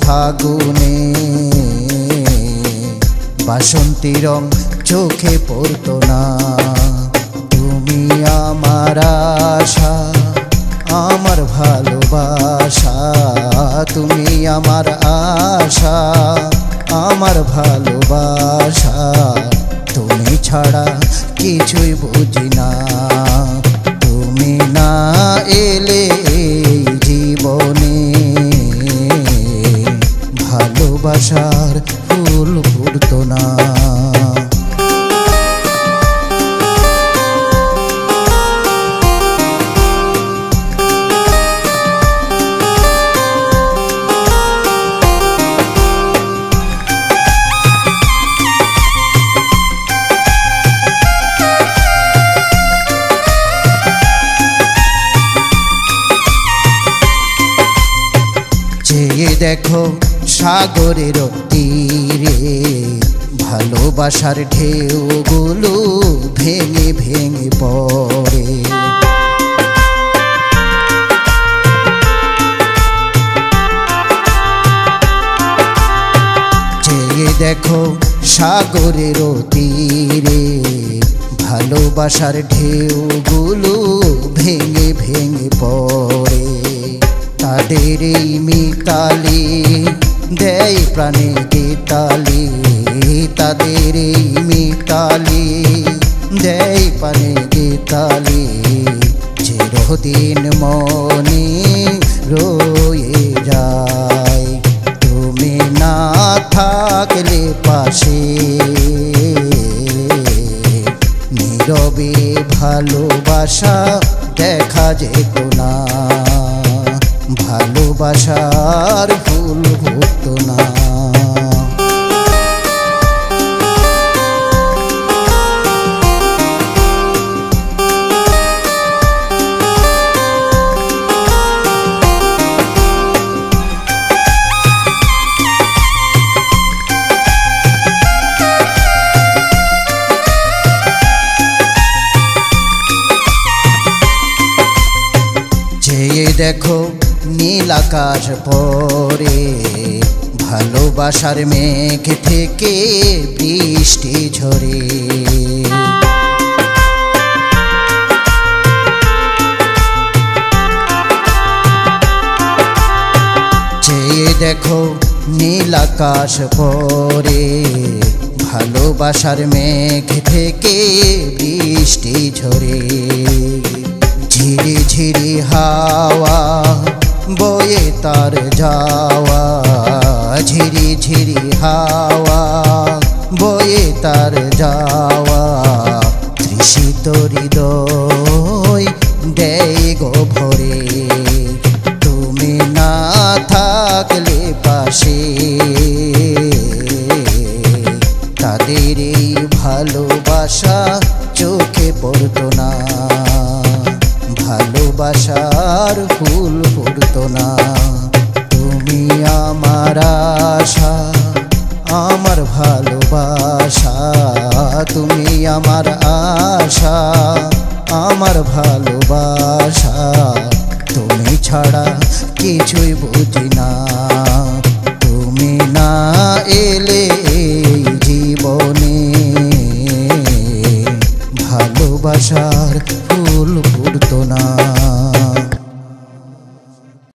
ফাগুনে বাসন্তী রং চোখে পড়তো না। তুমি আমার আশা, আমার ভালোবাসা, তুমি আমার আশা, আমার ভালোবাসা, তুমি ছাড়া কিছুই বুঝি না। তুমি না এলে এই জীবনে ভালোবাসার ফুল ফুটতো না। চেয়ে দেখো সাগরের তীরে ভালোবাসার ঢেউগুলো ভেঙে ভেঙে পড়ে। চেয়ে দেখো সাগরের তীরে ভালোবাসার ঢেউগুলো ভেঙে ভেঙে পড়ে। তাদের এই মিতালি দেয় প্রাণে গীতালি, তাদের এই মিতালি দেয় প্রাণে গীতালি, চিরদিন মনে রয়ে যায়। তুমি না থাকলে পাশে নীরবে ভালোবাসা দেখা যেত না, ভালোবাসার ফুল ফুটতো না। চেয়ে দেখো নীল আকাশ পরে ভালোবাসার মেঘ থেকে বৃষ্টি ঝরে। চেয়ে দেখো নীল আকাশ পরে ভালোবাসার মেঘ থেকে বৃষ্টি ঝরে। ঝিরি ঝিরি হাওয়া বয়ে তার যাওয়া, ঝিরি ঝিরি হাওয়া বয়ে তার যাওয়া, তৃষিত হৃদয় দেয় গো ভরে। তুমি না থাকলে পাশে তাদের এই ভালোবাসা চোখে পড়তো না, ভালোবাসার ফুল ফুটতো না। তুমি আমার আশা, আমার ভালোবাসা, তুমি আমার আশা, আমার ভালোবাসা, তুমি ছাড়া কিছুই বুঝি না। তুমি না এলে এই জীবনে ভালোবাসার ফুল ফুটতো না।